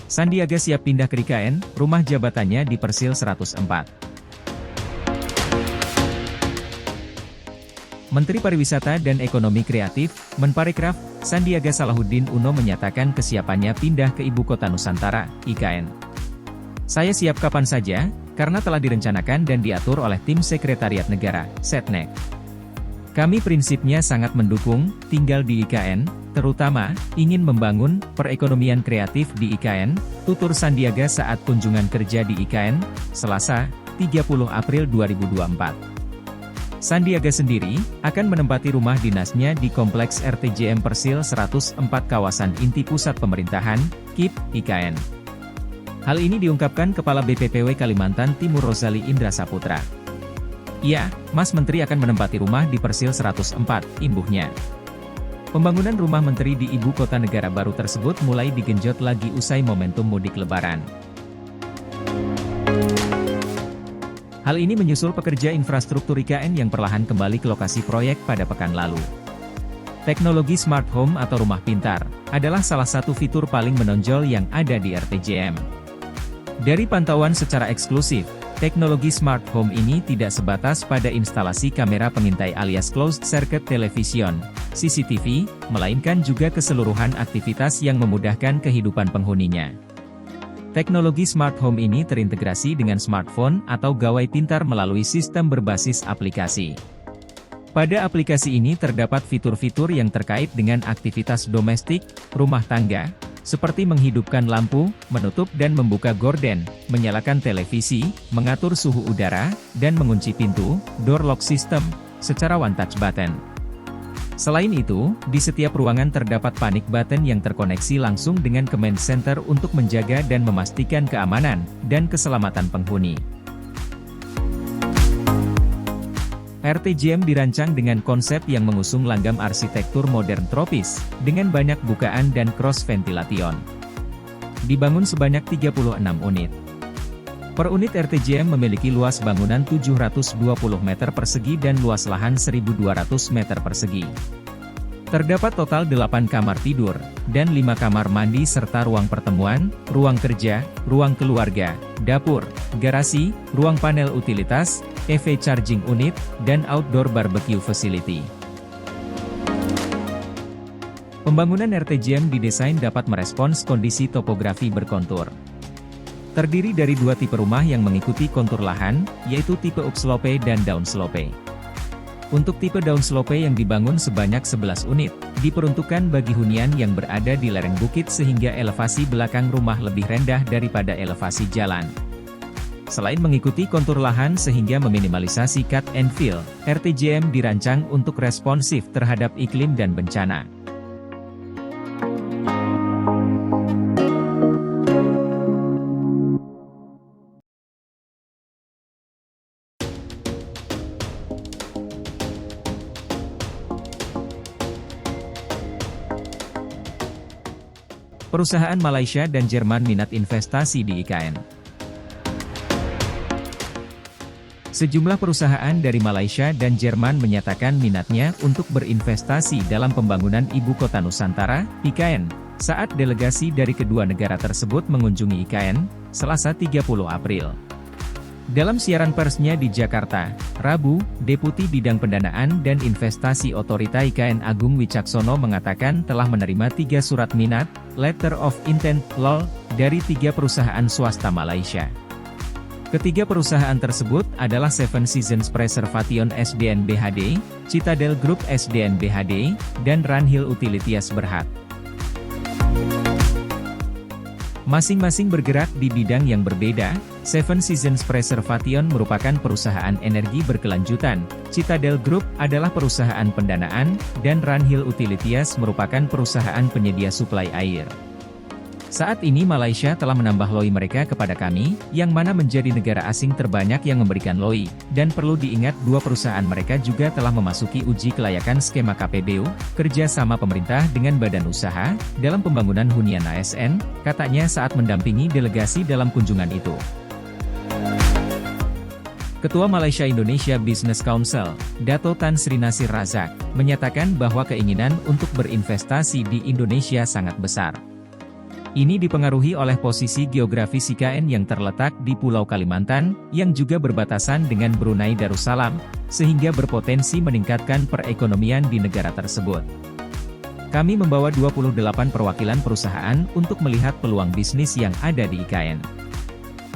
Sandiaga siap pindah ke IKN, rumah jabatannya di Persil 104. Menteri Pariwisata dan Ekonomi Kreatif, Menparekraf, Sandiaga Salahuddin Uno menyatakan kesiapannya pindah ke Ibu Kota Nusantara, IKN. Saya siap kapan saja, karena telah direncanakan dan diatur oleh Tim Sekretariat Negara, Setnek. Kami prinsipnya sangat mendukung, tinggal di IKN, terutama, ingin membangun perekonomian kreatif di IKN, tutur Sandiaga saat kunjungan kerja di IKN, Selasa, 30 April 2024. Sandiaga sendiri, akan menempati rumah dinasnya di Kompleks RTJM Persil 104 kawasan inti pusat pemerintahan, KIP, IKN. Hal ini diungkapkan Kepala BPPW Kalimantan Timur Rozali Indra Saputra. Ya, Mas Menteri akan menempati rumah di Persil 104, imbuhnya. Pembangunan rumah menteri di ibu kota negara baru tersebut mulai digenjot lagi usai momentum mudik lebaran. Hal ini menyusul pekerja infrastruktur IKN yang perlahan kembali ke lokasi proyek pada pekan lalu. Teknologi smart home atau rumah pintar, adalah salah satu fitur paling menonjol yang ada di RTJM. Dari pantauan secara eksklusif, teknologi smart home ini tidak sebatas pada instalasi kamera pengintai alias closed circuit television, CCTV, melainkan juga keseluruhan aktivitas yang memudahkan kehidupan penghuninya. Teknologi smart home ini terintegrasi dengan smartphone atau gawai pintar melalui sistem berbasis aplikasi. Pada aplikasi ini terdapat fitur-fitur yang terkait dengan aktivitas domestik, rumah tangga, seperti menghidupkan lampu, menutup dan membuka gorden, menyalakan televisi, mengatur suhu udara, dan mengunci pintu, door lock system, secara one touch button. Selain itu, di setiap ruangan terdapat panic button yang terkoneksi langsung dengan command center untuk menjaga dan memastikan keamanan dan keselamatan penghuni. RTJM dirancang dengan konsep yang mengusung langgam arsitektur modern tropis, dengan banyak bukaan dan cross ventilation. Dibangun sebanyak 36 unit. Per unit RTJM memiliki luas bangunan 720 meter persegi dan luas lahan 1.200 meter persegi. Terdapat total 8 kamar tidur, dan 5 kamar mandi serta ruang pertemuan, ruang kerja, ruang keluarga, dapur, garasi, ruang panel utilitas, EV charging unit, dan outdoor barbecue facility. Pembangunan RTJM didesain dapat merespons kondisi topografi berkontur. Terdiri dari 2 tipe rumah yang mengikuti kontur lahan, yaitu tipe upslope dan downslope. Untuk tipe downslope yang dibangun sebanyak 11 unit, diperuntukkan bagi hunian yang berada di lereng bukit sehingga elevasi belakang rumah lebih rendah daripada elevasi jalan. Selain mengikuti kontur lahan sehingga meminimalisasi cut and fill, RTJM dirancang untuk responsif terhadap iklim dan bencana. Perusahaan Malaysia dan Jerman minat investasi di IKN. Sejumlah perusahaan dari Malaysia dan Jerman menyatakan minatnya untuk berinvestasi dalam pembangunan Ibu Kota Nusantara, IKN, saat delegasi dari kedua negara tersebut mengunjungi IKN, Selasa 30 April. Dalam siaran persnya di Jakarta, Rabu, Deputi Bidang Pendanaan dan Investasi Otorita IKN Agung Wicaksono mengatakan telah menerima 3 surat minat, Letter of Intent, LOL, dari 3 perusahaan swasta Malaysia. Ketiga perusahaan tersebut adalah Seven Seasons Preservation SDN BHD, Citadel Group SDN BHD, dan Runhill Utilities Berhad. Masing-masing bergerak di bidang yang berbeda. Seven Seasons Preservation merupakan perusahaan energi berkelanjutan, Citadel Group adalah perusahaan pendanaan, dan Runhill Utilities merupakan perusahaan penyedia suplai air. Saat ini Malaysia telah menambah LOI mereka kepada kami, yang mana menjadi negara asing terbanyak yang memberikan LOI, dan perlu diingat 2 perusahaan mereka juga telah memasuki uji kelayakan skema KPBU, kerja sama pemerintah dengan badan usaha, dalam pembangunan hunian ASN, katanya saat mendampingi delegasi dalam kunjungan itu. Ketua Malaysia Indonesia Business Council, Dato Tan Sri Nasir Razak, menyatakan bahwa keinginan untuk berinvestasi di Indonesia sangat besar. Ini dipengaruhi oleh posisi geografis IKN yang terletak di Pulau Kalimantan, yang juga berbatasan dengan Brunei Darussalam, sehingga berpotensi meningkatkan perekonomian di negara tersebut. Kami membawa 28 perwakilan perusahaan untuk melihat peluang bisnis yang ada di IKN.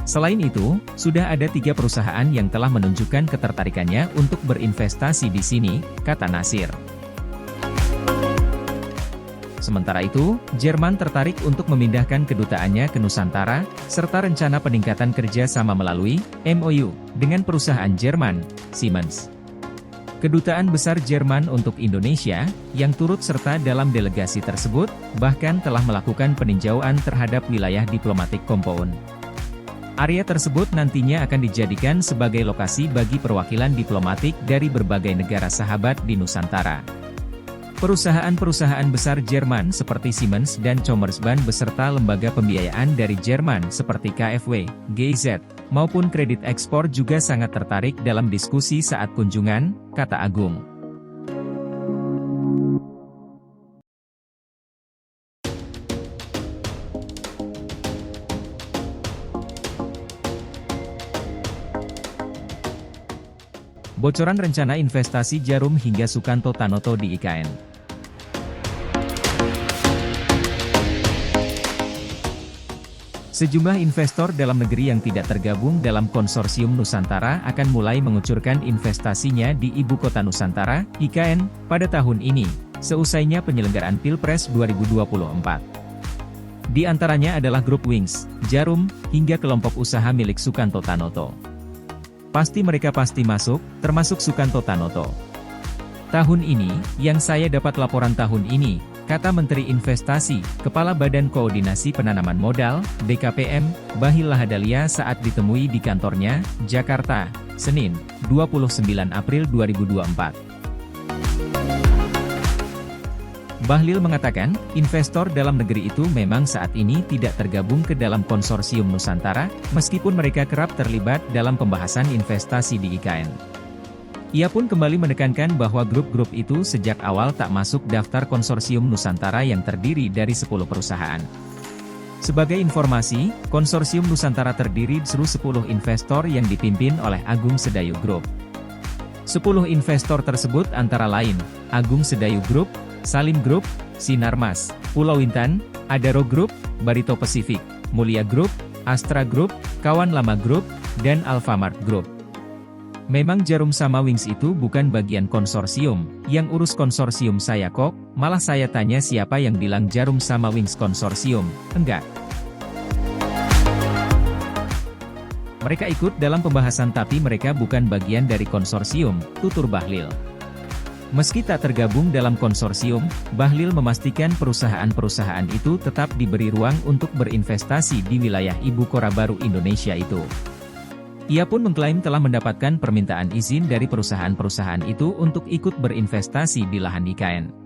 Selain itu, sudah ada 3 perusahaan yang telah menunjukkan ketertarikannya untuk berinvestasi di sini, kata Nasir. Sementara itu, Jerman tertarik untuk memindahkan kedutaannya ke Nusantara, serta rencana peningkatan kerja sama melalui MOU dengan perusahaan Jerman, Siemens. Kedutaan Besar Jerman untuk Indonesia, yang turut serta dalam delegasi tersebut, bahkan telah melakukan peninjauan terhadap wilayah diplomatik compound. Area tersebut nantinya akan dijadikan sebagai lokasi bagi perwakilan diplomatik dari berbagai negara sahabat di Nusantara. Perusahaan-perusahaan besar Jerman seperti Siemens dan Commerzbank beserta lembaga pembiayaan dari Jerman seperti KfW, GIZ, maupun kredit ekspor juga sangat tertarik dalam diskusi saat kunjungan, kata Agung. Bocoran rencana investasi Djarum hingga Sukanto Tanoto di IKN. Sejumlah investor dalam negeri yang tidak tergabung dalam konsorsium Nusantara akan mulai mengucurkan investasinya di Ibu Kota Nusantara, IKN, pada tahun ini, seusainya penyelenggaraan Pilpres 2024. Di antaranya adalah grup Wings, Djarum, hingga kelompok usaha milik Sukanto Tanoto. Mereka pasti masuk, termasuk Sukanto Tanoto. Tahun ini, yang saya dapat laporan tahun ini, kata Menteri Investasi, Kepala Badan Koordinasi Penanaman Modal, BKPM, Bahlil Lahadalia saat ditemui di kantornya, Jakarta, Senin, 29 April 2024. Bahlil mengatakan, investor dalam negeri itu memang saat ini tidak tergabung ke dalam konsorsium Nusantara, meskipun mereka kerap terlibat dalam pembahasan investasi di IKN. Ia pun kembali menekankan bahwa grup-grup itu sejak awal tak masuk daftar konsorsium Nusantara yang terdiri dari 10 perusahaan. Sebagai informasi, konsorsium Nusantara terdiri dari 10 investor yang dipimpin oleh Agung Sedayu Group. 10 investor tersebut antara lain, Agung Sedayu Group, Salim Group, Sinarmas, Pulau Intan, Adaro Group, Barito Pacific, Mulia Group, Astra Group, Kawan Lama Group, dan Alfamart Group. Memang Djarum sama Wings itu bukan bagian konsorsium, yang urus konsorsium saya kok, malah saya tanya siapa yang bilang Djarum sama Wings konsorsium, enggak. Mereka ikut dalam pembahasan tapi mereka bukan bagian dari konsorsium, tutur Bahlil. Meski tak tergabung dalam konsorsium, Bahlil memastikan perusahaan-perusahaan itu tetap diberi ruang untuk berinvestasi di wilayah Ibu Kota Baru Indonesia itu. Ia pun mengklaim telah mendapatkan permintaan izin dari perusahaan-perusahaan itu untuk ikut berinvestasi di lahan IKN.